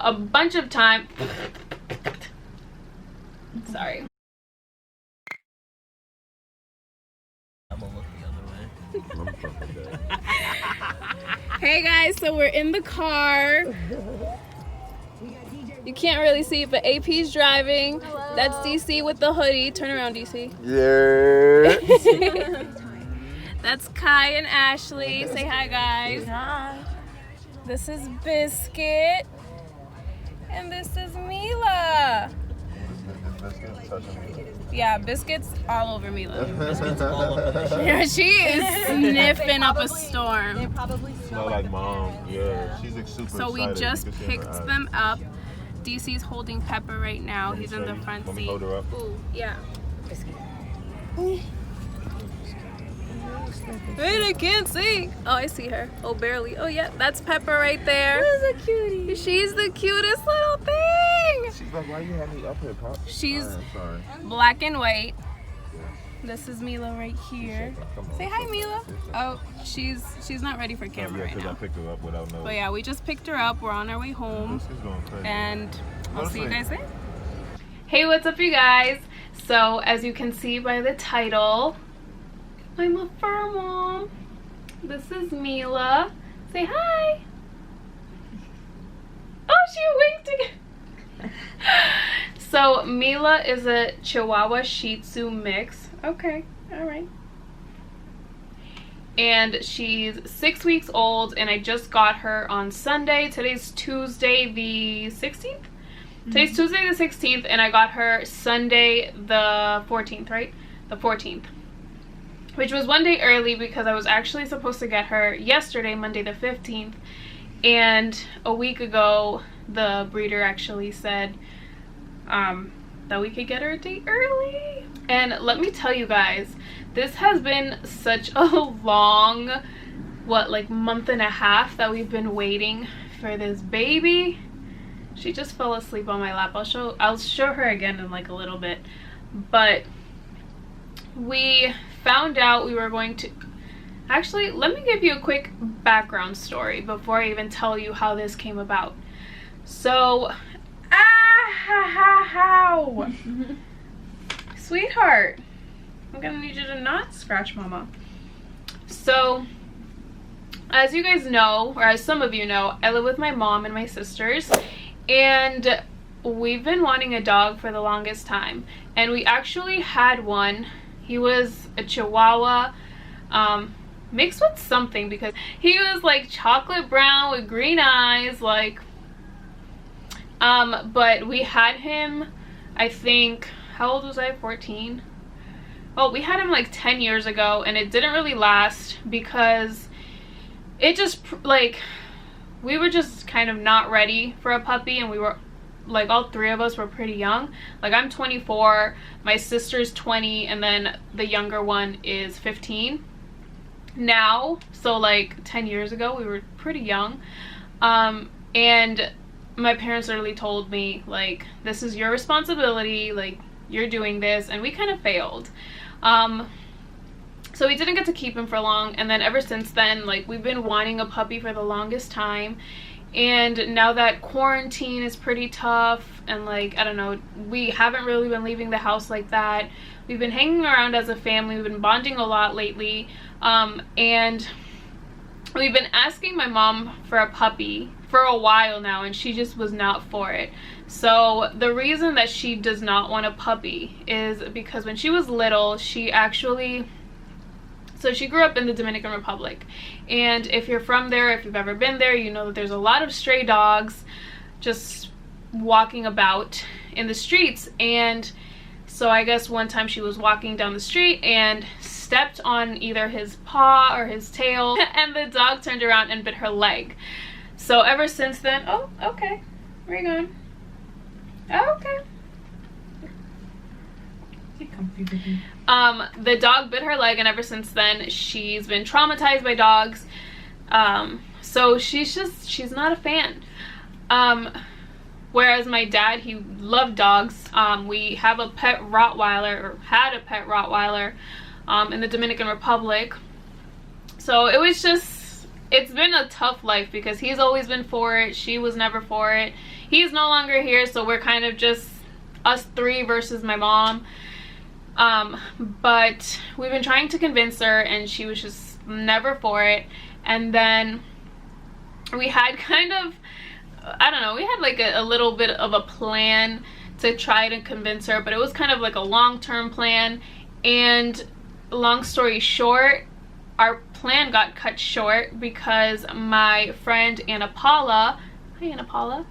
a bunch of time. Sorry. I'm gonna look the other way. Hey guys, so we're in the car. You can't really see it, but AP's driving. Hello. That's DC with the hoodie. Turn around, DC. Yeah. That's Kai and Ashley. Say hi, guys. Hi. This is Biscuit. And this is Mila. Yeah, Biscuit's all over Mila. Biscuits all over the Yeah, she is sniffing up a storm. Smell like mom. Yeah, she's like super So we excited. just You can see in her picked eyes. them up. DC's holding Pepper right now. He's in the front Let me seat. hold her up. Ooh, yeah. Wait, I can't see. Oh, I see her. Oh, barely. Oh, yeah, that's Pepper right there. Who's a cutie? She's the cutest little thing. She's like, why you have me up here, Pop? She's I'm sorry. black and white. This is Mila right here. Come on. Say hi, Mila. Oh, she's not ready for Yeah, camera right because I now. picked her up without no. But yeah, we just picked her up. We're on our way home. This is going crazy. And I'll Go see you sleep. guys there. Hey, what's up, you guys? So as you can see by the title, I'm a fur mom. This is Mila. Say hi. Oh, she winked again. So Mila is a Chihuahua Shih Tzu mix. Okay, all right. And she's 6 weeks old, and I just got her on Sunday. Today's Tuesday the 16th? Today's Tuesday the 16th, and I got her Sunday the 14th, right? The 14th. Which was one day early because I was actually supposed to get her yesterday, Monday the 15th. And a week ago, the breeder actually said that we could get her a day early. And let me tell you guys, this has been such a long, like month and a half that we've been waiting for this baby. She just fell asleep on my lap. I'll show her again in like a little bit. But we found out we were going to... Actually, let me give you a quick background story before I even tell you how this came about. So, how? Sweetheart, I'm gonna need you to not scratch mama. So, as you guys know, or as some of you know, I live with my mom and my sisters, and we've been wanting a dog for the longest time. And we actually had one. He was a Chihuahua, mixed with something, because he was like chocolate brown with green eyes, like, but we had him, I think, how old was I? 14? Well, we had him like 10 years ago, and it didn't really last because it just, like, we were just kind of not ready for a puppy, and we were, like, all three of us were pretty young. Like, I'm 24, my sister's 20, and then the younger one is 15 now. So, like, 10 years ago, we were pretty young. And my parents literally told me, like, this is your responsibility, like, you're doing this, and we kind of failed. So we didn't get to keep him for long, and then ever since then, like, we've been wanting a puppy for the longest time. And now that quarantine is pretty tough, and, like, I don't know, we haven't really been leaving the house like that. We've been hanging around as a family. We've been bonding a lot lately, and we've been asking my mom for a puppy for a while now, and she just was not for it. So the reason that she does not want a puppy is because when she was little, she actually... So she grew up in the Dominican Republic, and if you're from there, if you've ever been there, you know that there's a lot of stray dogs just walking about in the streets. And so I guess one time she was walking down the street and stepped on either his paw or his tail, and the dog turned around and bit her leg. So ever since then... Oh, okay. Where are you going? Oh, okay. The dog bit her leg, and ever since then she's been traumatized by dogs. So she's not a fan. Whereas my dad, he loved dogs. We have a pet Rottweiler, or had a pet Rottweiler, in the Dominican Republic. So it's been a tough life because he's always been for it. She was never for it. he's no longer here, so we're kind of just us three versus my mom. But we've been trying to convince her, and she was just never for it. And then we had kind of, I don't know, we had like a little bit of a plan to try to convince her, but it was kind of like a long-term plan. And long story short, our plan got cut short because my friend Anna Paula, hi Anna Paula,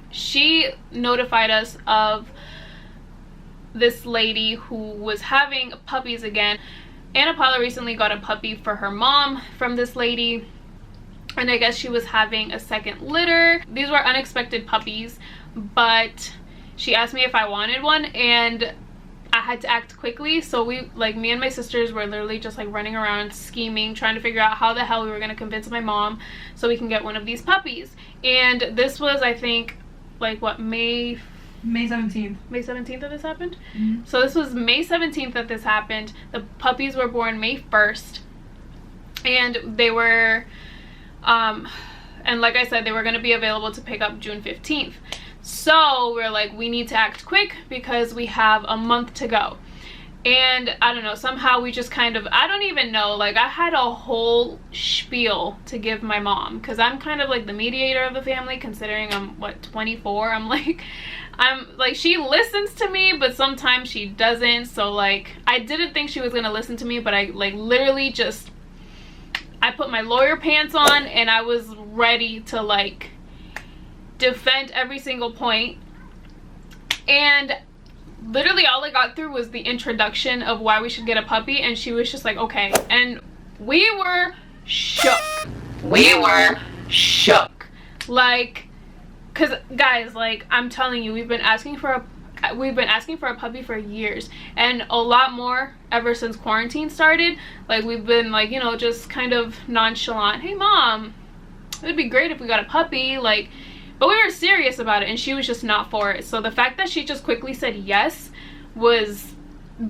she notified us of this lady who was having puppies again. Anna Paula recently got a puppy for her mom from this lady, and I guess she was having a second litter. These were unexpected puppies, but she asked me if I wanted one, and I had to act quickly. So we, like, me and my sisters were literally just like running around scheming, trying to figure out how the hell we were going to convince my mom so we can get one of these puppies. And this was, I think, like, what, May 17th. May 17th that this happened? Mm-hmm. So this was May 17th that this happened. The puppies were born May 1st. And they were, and like I said, they were going to be available to pick up June 15th. So we're like, we need to act quick because we have a month to go. And I don't know, somehow we just kind of, I don't even know, like, I had a whole spiel to give my mom, because I'm kind of like the mediator of the family, considering I'm, what, 24. I'm like, she listens to me, but sometimes she doesn't. So like, I didn't think she was gonna listen to me, but I like literally just, I put my lawyer pants on and I was ready to like defend every single point. And literally all I got through was the introduction of why we should get a puppy, and she was just like, okay. And we were shook. We were shook. Like, cause guys, like, I'm telling you, we've been asking for a puppy for years, and a lot more ever since quarantine started. Like, we've been like, you know, just kind of nonchalant, hey mom, it would be great if we got a puppy, like, but we were serious about it, and she was just not for it. So the fact that she just quickly said yes was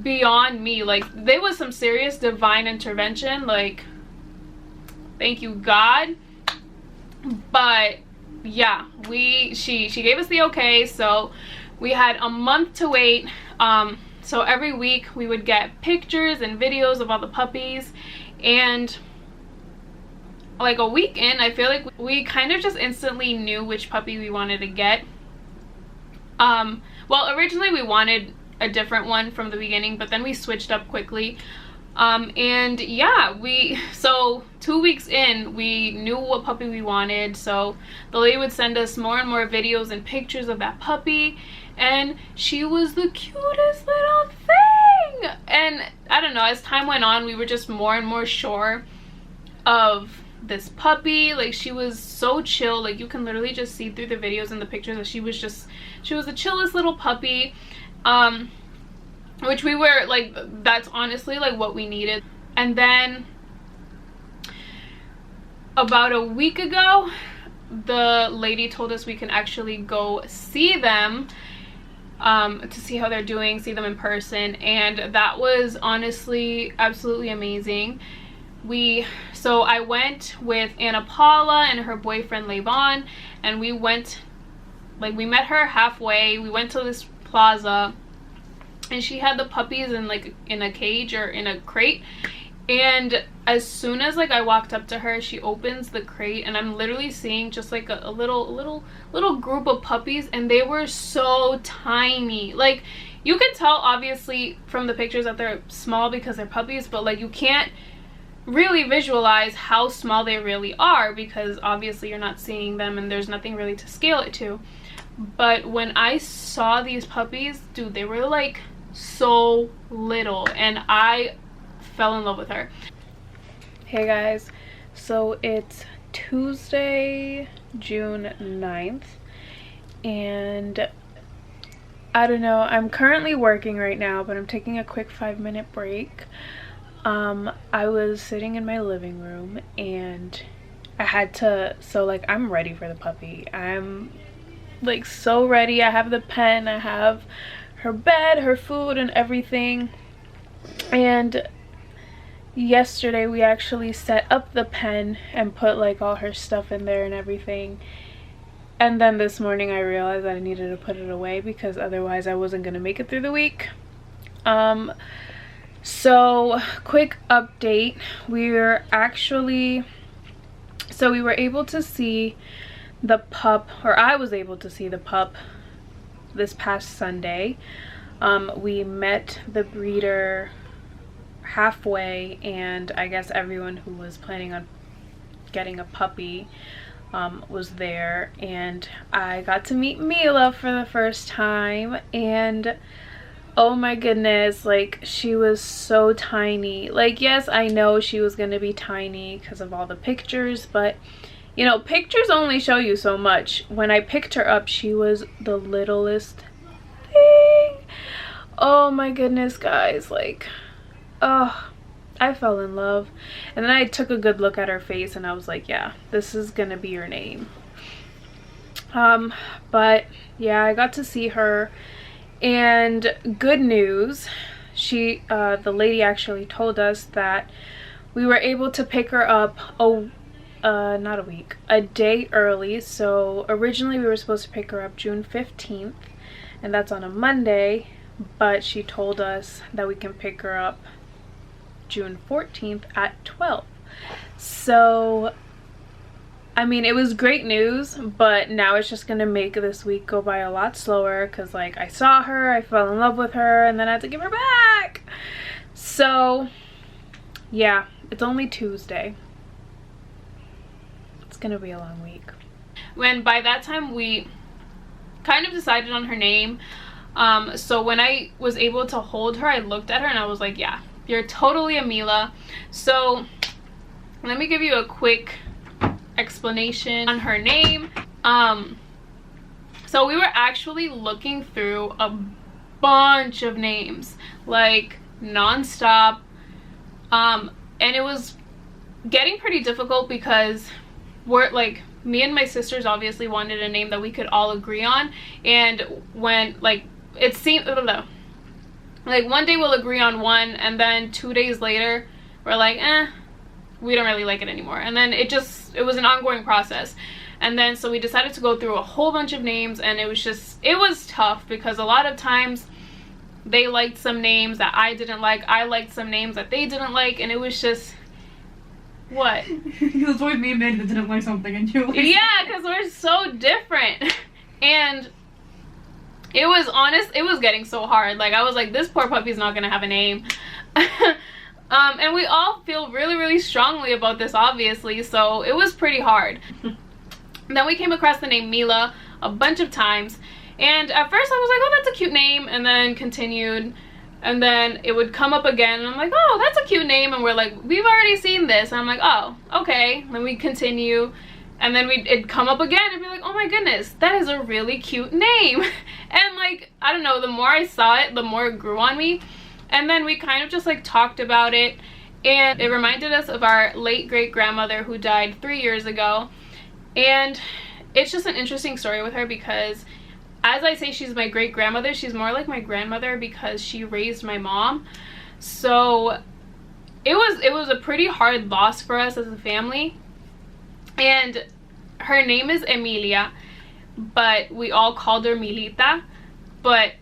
beyond me. Like, there was some serious divine intervention, like, thank you God. But yeah, she gave us the okay, so we had a month to wait. So every week we would get pictures and videos of all the puppies, and like a week in, I feel like we kind of just instantly knew which puppy we wanted to get. Well, originally we wanted a different one from the beginning, but then we switched up quickly. And yeah, so 2 weeks in, we knew what puppy we wanted. So the lady would send us more and more videos and pictures of that puppy, and she was the cutest little thing. And I don't know, as time went on, we were just more and more sure of this puppy. Like, she was so chill. Like, you can literally just see through the videos and the pictures that she was the chillest little puppy, which we were like, that's honestly like what we needed. And then about a week ago, the lady told us we can actually go see them, to see how they're doing, see them in person, and that was honestly absolutely amazing. So I went with Anna Paula and her boyfriend Levon, and we went, like, we met her halfway. We went to this plaza, and she had the puppies in like in a cage or in a crate. And as soon as like I walked up to her, she opens the crate, and I'm literally seeing just like a little group of puppies, and they were so tiny. Like, you can tell obviously from the pictures that they're small because they're puppies, but like, you can't really visualize how small they really are because obviously you're not seeing them and there's nothing really to scale it to. But when I saw these puppies, dude, they were like so little, and I fell in love with her. Hey guys, so it's Tuesday, June 9th, and I don't know, I'm currently working right now, but I'm taking a quick 5-minute break. I was sitting in my living room, and I had to, so like, I'm ready for the puppy. I'm like so ready. I have the pen, I have her bed, her food, and everything. And yesterday we actually set up the pen and put like all her stuff in there and everything. And then this morning I realized that I needed to put it away because otherwise I wasn't gonna make it through the week. So quick update, we were able to see the pup, or I was able to see the pup this past Sunday. We met the breeder halfway, and I guess everyone who was planning on getting a puppy was there, and I got to meet Mila for the first time, and oh my goodness, like, she was so tiny. Like, yes, I know she was gonna be tiny because of all the pictures, but you know, pictures only show you so much. When I picked her up, she was the littlest thing. Oh my goodness, guys, like, oh, I fell in love. And then I took a good look at her face and I was like, yeah, this is gonna be your name. But yeah, I got to see her, and good news, the lady actually told us that we were able to pick her up not a week, a day early. So originally we were supposed to pick her up June 15th, and that's on a Monday, but she told us that we can pick her up June 14th at 12. So I mean, it was great news, but now it's just gonna make this week go by a lot slower because, like, I saw her, I fell in love with her, and then I had to give her back. So yeah, it's only Tuesday. It's gonna be a long week. When by that time we kind of decided on her name, so when I was able to hold her, I looked at her and I was like, yeah, you're totally a Mila. So let me give you a quick explanation on her name. So we were actually looking through a bunch of names, like, non-stop, and it was getting pretty difficult because we're like, me and my sisters obviously wanted a name that we could all agree on, and when, like, it seemed, like, one day we'll agree on one and then 2 days later we're like, we don't really like it anymore, and then it was an ongoing process. And then so we decided to go through a whole bunch of names, and it was tough because a lot of times they liked some names that I didn't like, I liked some names that they didn't like, and it was just, what? Because always me and Mandy that didn't like something and you like yeah, because we're so different. And it was getting so hard. Like, I was like, this poor puppy's not gonna have a name. And we all feel really, really strongly about this, obviously, so it was pretty hard. Then we came across the name Mila a bunch of times, and at first I was like, oh, that's a cute name, and then continued, and then it would come up again, and I'm like, oh, that's a cute name, and we're like, we've already seen this, and I'm like, oh, okay. Then we continue, and then it'd come up again and be like, oh my goodness, that is a really cute name. And, like, I don't know, the more I saw it, the more it grew on me. And then we kind of just, like, talked about it, and it reminded us of our late great-grandmother who died 3 years ago. And it's just an interesting story with her because, as I say she's my great-grandmother, she's more like my grandmother because she raised my mom. So it was a pretty hard loss for us as a family. And her name is Emilia, but we all called her Milita. But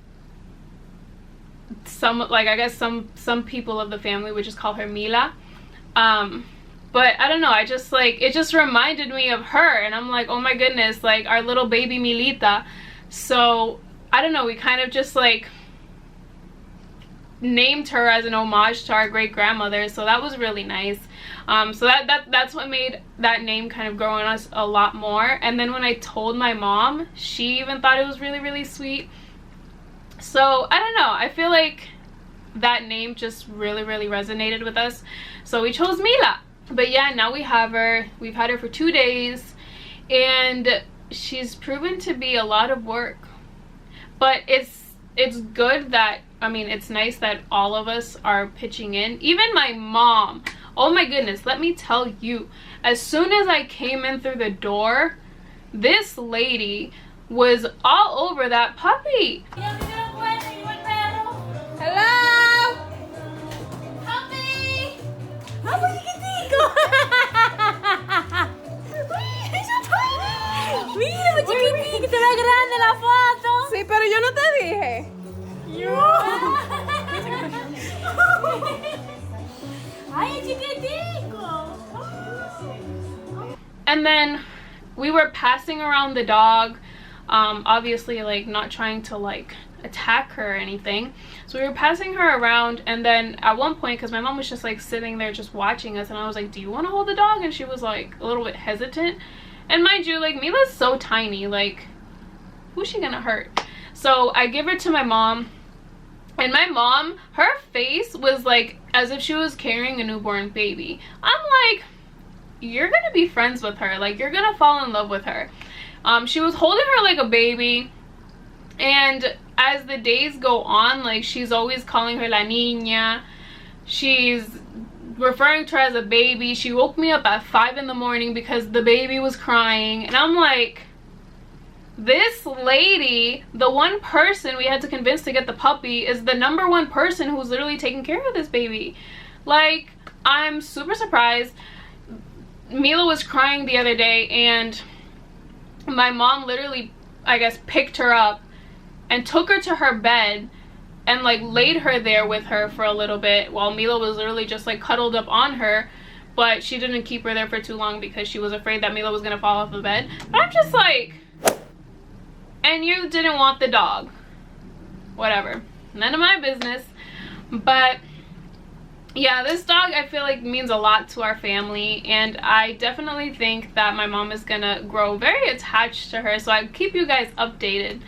I guess some people of the family would just call her Mila. But I don't know, it just reminded me of her, and I'm like, oh my goodness, like, our little baby Milita. So I don't know, we kind of just, like, named her as an homage to our great grandmother, so that was really nice. So that's what made that name kind of grow on us a lot more. And then when I told my mom, she even thought it was really, really sweet. So I don't know, I feel like that name just really, really resonated with us, so we chose Mila. But yeah, now we have her. We've had her for 2 days, and she's proven to be a lot of work, but it's good that, I mean, it's nice that all of us are pitching in. Even my mom, oh my goodness, let me tell you, as soon as I came in through the door, this lady was all over that puppy. hello, puppy. How are you? He's so tiny. Mira, chiquitita, la grande la foto. Sí, pero yo no te dije. Ay, chiquitico. And then we were passing around the dog, obviously like not trying to like attack her or anything. So we were passing her around, and then at one point, because my mom was just like sitting there just watching us, and I was like, do you want to hold the dog? And she was like a little bit hesitant. And mind you, like Mila's so tiny, like who's she gonna hurt? So I give her to my mom, and my mom, her face was like as if she was carrying a newborn baby. I'm like, you're gonna be friends with her, like you're gonna fall in love with her. She was holding her like a baby, and as the days go on, like she's always calling her la niña. She's referring to her as a baby. She woke me up at 5 in the morning because the baby was crying, and I'm like, this lady, the one person we had to convince to get the puppy, is the #1 person who's literally taking care of this baby. Like, I'm super surprised. Mila was crying the other day, and my mom literally, I guess, picked her up and took her to her bed and like laid her there with her for a little bit while Mila was literally just like cuddled up on her. But she didn't keep her there for too long because she was afraid that Mila was gonna fall off the bed. But I'm just like, and you didn't want the dog. Whatever, none of my business. But yeah, this dog I feel like means a lot to our family, and I definitely think that my mom is gonna grow very attached to her, so I'll keep you guys updated.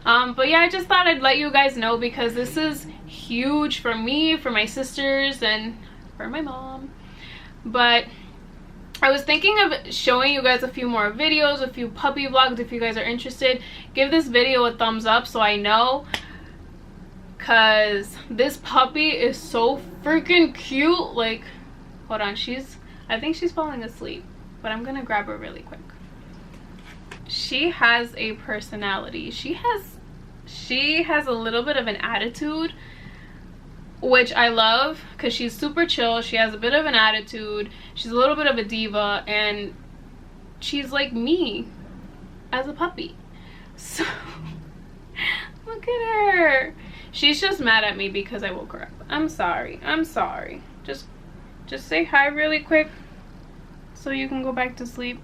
But yeah, I just thought I'd let you guys know because this is huge for me, for my sisters, and for my mom. But I was thinking of showing you guys a few more videos, a few puppy vlogs. If you guys are interested, give this video a thumbs up so I know, because this puppy is so freaking cute. Like, hold on, I think she's falling asleep, but I'm gonna grab her really quick. She has a personality. She has a little bit of an attitude, which I love, because she's super chill. She has a bit of an attitude. She's a little bit of a diva, and she's like me as a puppy. So look at her. She's just mad at me because I woke her up. I'm sorry. I'm sorry. Just say hi really quick so you can go back to sleep.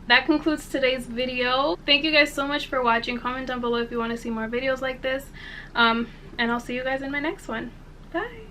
That concludes today's video. Thank you guys so much for watching. Comment down below if you want to see more videos like this. And I'll see you guys in my next one. Bye.